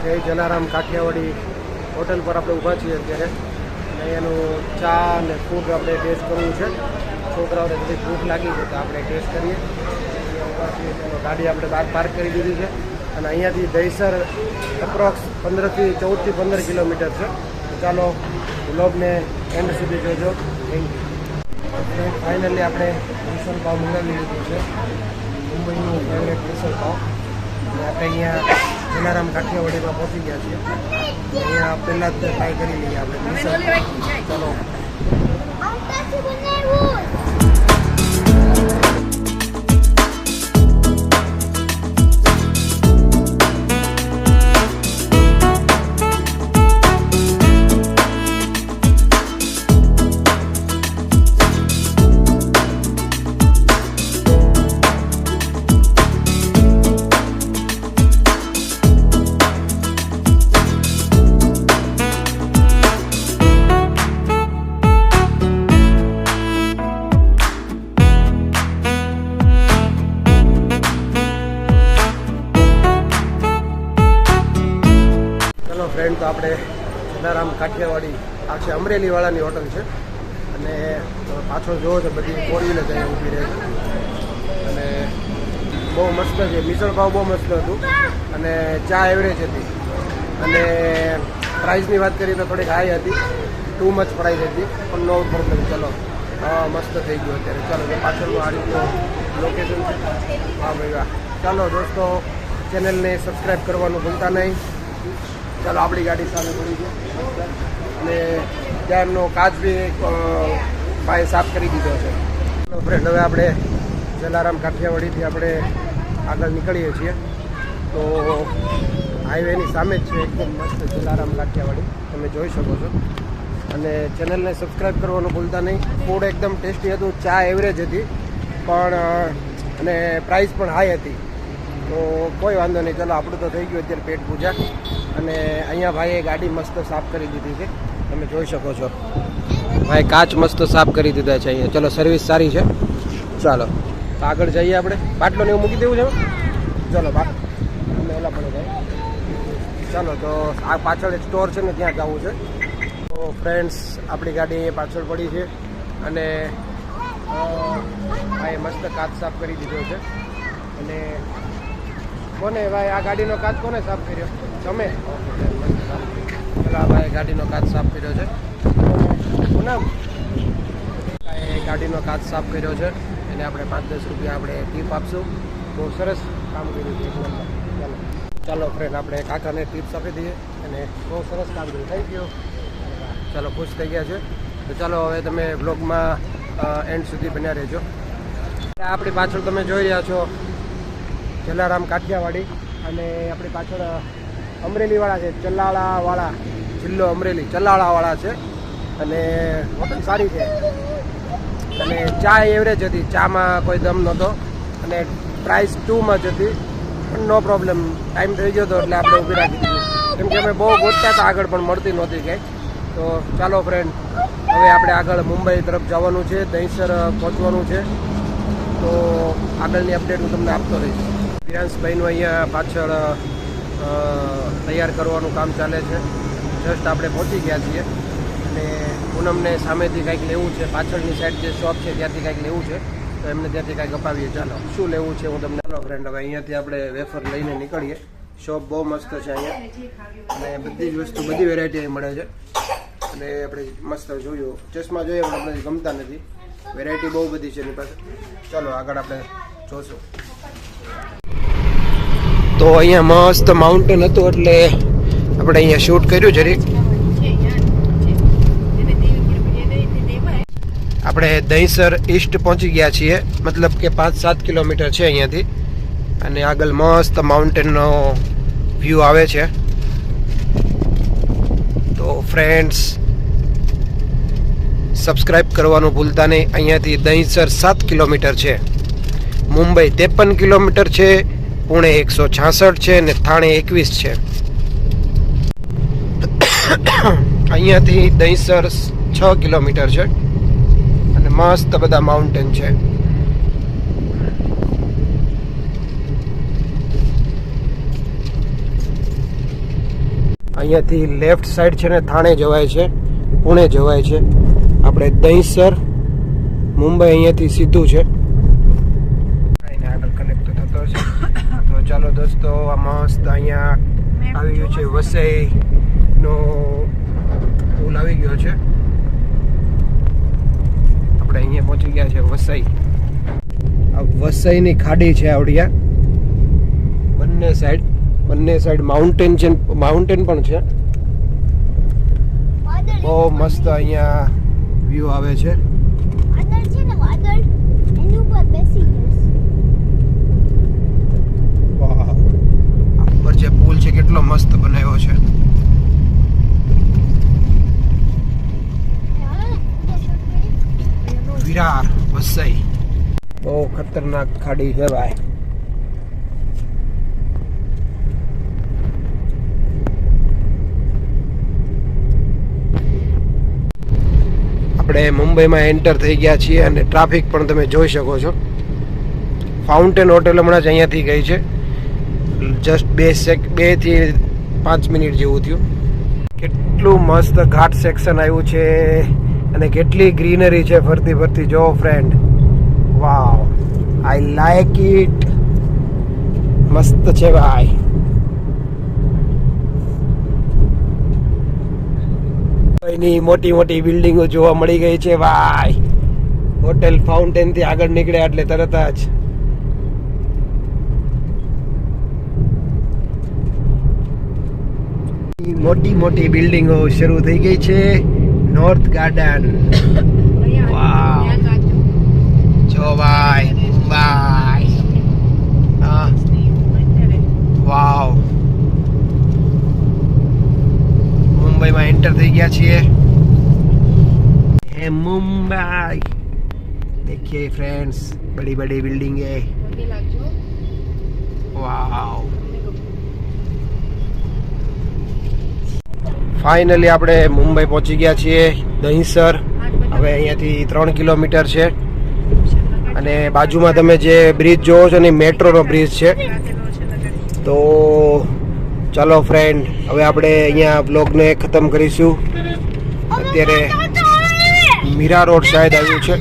જય જલારામ કાઠિયાવાડી હોટલ પર આપણે ઊભા છીએ અત્યારે. અહીંયાનું ચા અને ફૂડ આપણે ટેસ્ટ કરવું છે. છોકરાઓને બધી ભૂખ લાગી છે તો આપણે ટેસ્ટ કરીએ. ગાડી આપણે બહાર પાર્ક કરી દીધી છે અને અહીંયાથી દહીસર એપ્રોક્સ 14 થી 15 કિલોમીટર છે. તો ચાલો વ્લોગને એન્ડ સુધી જોજો. Thank you. ફાઇનલી આપણે મિસલ પાવ મંગાવી લીધું છે. મુંબઈનું ફેવરેટ મિસલ પાવ. અને આપણે અહીંયા જલારામ કાઠિયાવાડીમાં પહોંચી ગયા છીએ. અહીંયા પહેલાં જ ટ્રાય કરી લઈએ આપણે મિસલ. ચલો. ફ્રેન્ડ, તો આપણે જલારામ કાઠિયાવાડી આ છે અમરેલીવાળાની હોટલ છે. અને પાછળ જોવો તો બધી ફોર વ્હીલર અહીંયા ઊભી રહે છે. અને બહુ મસ્ત છે. મિસળ પાવ બહુ મસ્ત હતું અને ચા એવરેજ હતી. અને પ્રાઇસની વાત કરીએ તો થોડીક હાઈ હતી. ટુ મચ પ્રાઇસ હતી પણ નો પ્રોબ્લેમ. ચલો મસ્ત થઈ ગયું અત્યારે. ચાલો પાછળનું આ રીતનું લોકેશન છે. હા ભાઈ વાહ. ચાલો દોસ્તો, ચેનલને સબસ્ક્રાઈબ કરવાનું ભૂલતા નહીં. ચાલો આપણી ગાડી સામે પડી છે અને ત્યાં એમનો કાચ બી ભાઈ સાફ કરી દીધો છે. ચાલો ફ્રેન્ડ, હવે આપણે જલારામ કાઠિયાવાડીથી આપણે આગળ નીકળીએ છીએ. તો હાઈવેની સામે જ છે એકદમ મસ્ત જલારામ કાઠિયાવાડી, તમે જોઈ શકો છો. અને ચેનલને સબસ્ક્રાઈબ કરવાનું ભૂલતા નહીં. ફૂડ એકદમ ટેસ્ટી હતું. ચા એવરેજ હતી પણ અને પ્રાઇસ પણ હાઈ હતી. તો કોઈ વાંધો નહીં. ચાલો આપણું તો થઈ ગયું અત્યારે પેટ પૂજા. અને અહીંયા ભાઈએ ગાડી મસ્ત સાફ કરી દીધી છે, તમે જોઈ શકો છો. ભાઈ કાચ મસ્ત સાફ કરી દીધા છે અહીંયા. ચલો સર્વિસ સારી છે. ચાલો આગળ જઈએ આપણે. બાટલો ને એવું મૂકી દેવું છે. ચલો અમે ઓલા પડે જાય. ચાલો તો આ પાછળ એક સ્ટોર છે ને ત્યાં જવું છે. તો ફ્રેન્ડ્સ, આપણી ગાડી અહીંયા પાછળ પડી છે અને ભાઈ મસ્ત કાચ સાફ કરી દીધો છે. અને કોને ભાઈ આ ગાડીનો કાચ કોને સાફ કર્યો? તમે? ભાઈ ગાડીનો કાચ સાફ કર્યો છે. પૂનમ ગાડીનો કાચ સાફ કર્યો છે. એને આપણે 5-10 રૂપિયા આપણે ટીપ આપશું. બહુ સરસ કામ કર્યું છે. ચાલો ચાલો ફ્રેન્ડ, આપણે કાકાને ટિપ્સ આપી દઈએ. અને બહુ સરસ કામ કર્યું. Thank you. ચાલો ખુશ થઈ ગયા છે. તો ચાલો હવે તમે બ્લોગમાં એન્ડ સુધી બન્યા રહેજો. આપણી પાછળ તમે જોઈ રહ્યા છો જલારામ કાઠિયાવાડી. અને આપણી પાછળ અમરેલીવાળા છે. ચલાળાવાળા જિલ્લો અમરેલી ચલાળાવાળા છે. અને હોટલ સારી છે. અને ચા એવરેજ હતી. ચામાં કોઈ દમ નહોતો. અને પ્રાઇસ ટુ મચ હતી પણ નો પ્રોબ્લેમ. ટાઈમ થઈ ગયો હતો એટલે આપણે ઊભી રાખી દીધી. કેમ કે અમે બહુ ગોતતા હતા આગળ પણ મળતી નહોતી ક્યાંય. તો ચાલો ફ્રેન્ડ, હવે આપણે આગળ મુંબઈ તરફ જવાનું છે. દહીસર પહોંચવાનું છે. તો આગળની અપડેટ હું તમને આપતો રહીશ. વિરાંશભાઈનું અહીંયા પાછળ તૈયાર કરવાનું કામ ચાલે છે. જસ્ટ આપણે પહોંચી ગયા છીએ. અને પૂનમને સામેથી કંઈક લેવું છે. પાછળની સાઈડ જે શોપ છે ત્યાંથી કંઈક લેવું છે. તો એમને ત્યાંથી કંઈક અપાવીએ. ચાલો શું લેવું છે હું તમને. ચાલો ફ્રેન્ડ, હવે અહીંયાથી આપણે વેફર લઈને નીકળીએ. શોપ બહુ મસ્ત છે અહીંયા. અને બધી જ વસ્તુ, બધી વેરાયટી અહીં મળે છે. અને આપણે મસ્ત જોયું, ચશ્મા જોઈએ પણ આપણે ગમતા નથી. વેરાયટી બહુ બધી છે એની પાસે. ચાલો આગળ આપણે જોશું. તો અહીંયા મસ્ત માઉન્ટેન હતું એટલે આપણે અહીંયા શૂટ કર્યું જરીક. આપણે દહીસર ઈસ્ટ પહોંચી ગયા છીએ. મતલબ કે 5-7 કિલોમીટર છે અહીંયાથી. અને આગળ મસ્ત માઉન્ટેનનો વ્યૂ આવે છે. તો ફ્રેન્ડ્સ, સબસ્ક્રાઈબ કરવાનું ભૂલતા નહીં. અહીંયાથી દહીસર 7 કિલોમીટર છે. મુંબઈ 53 કિલોમીટર છે. પુણે 166 છે અને થાણે 21 છે. અહીંયાથી દહીસર 6 કિલોમીટર છે. અને મસ્ત બધા માઉન્ટેન છે. અહીંયાથી લેફ્ટ સાઈડ છે ને થાણે જવાય છે, પુણે જવાય છે. આપણે દહીસર મુંબઈ અહીંયાથી સીધું છે. અહીંને આગળ કનેક્ટ થતો છે. તો ચાલો દોસ્તો, આ મસ્ત અહીંયા આવી ગયું છે વસઈનો પુલ આવી ગયો છે. આપણે અહીંયા પહોંચી ગયા છે વસઈ. આ વસઈની ખાડી છે આવડિયા. બંને સાઈડ માઉન્ટેન છે, માઉન્ટેન પણ છે. બહુ મસ્ત અહીંયા વ્યૂ આવે છે. વાદળ છે ને, વાદળ એની ઉપર બેસી ગયો. વાહ, આ ઉપર જે પુલ છે કેટલો મસ્ત બનાવ્યો છે. વિરાર વસઈ બહુ ખતરનાક ખાડી છે ભાઈ. આપણે મુંબઈમાં એન્ટર થઈ ગયા છીએ અને ટ્રાફિક પણ તમે જોઈ શકો છો. ફાઉન્ટેન હોટેલ હમણાં જ અહીંયાથી ગઈ છે. જસ્ટ 2 થી 5 મિનિટ જેવું થયું. કેટલું મસ્ત ઘાટ સેક્શન આવ્યું છે અને કેટલી ગ્રીનરી છે ફરતી ફરતી. જો friend, wow, I like it. મસ્ત છે ભાઈ. એની મોટી મોટી બિલ્ડિંગો જોવા મળી ગઈ છે ભાઈ. હોટેલ ફાઉન્ટેન થી આગળ નીકળ્યા એટલે તરત જ મોટી મોટી બિલ્ડિંગો શરૂ થઈ ગઈ છે. નોર્થ ગાર્ડન, વાવ, જો ભાઈ, બાય, વાવ. મુંબઈમાં એન્ટર થઈ ગયા છીએ. હે મુંબઈ, देखिए फ्रेंड्स, बड़ी बड़ी बिल्डिंग है. वाव. ફાઇનલી આપણે મુંબઈ પહોંચી ગયા છીએ, દહીસર. હવે અહીંયાથી 3 કિલોમીટર છે અને બાજુમાં તમે જે બ્રિજ જોવો છો ને, મેટ્રોનો બ્રિજ છે. તો ચાલો ફ્રેન્ડ, હવે આપણે અહીંયા બ્લોગને ખતમ કરીશું. અત્યારે મીરા રોડ શાયદ આવ્યું છે.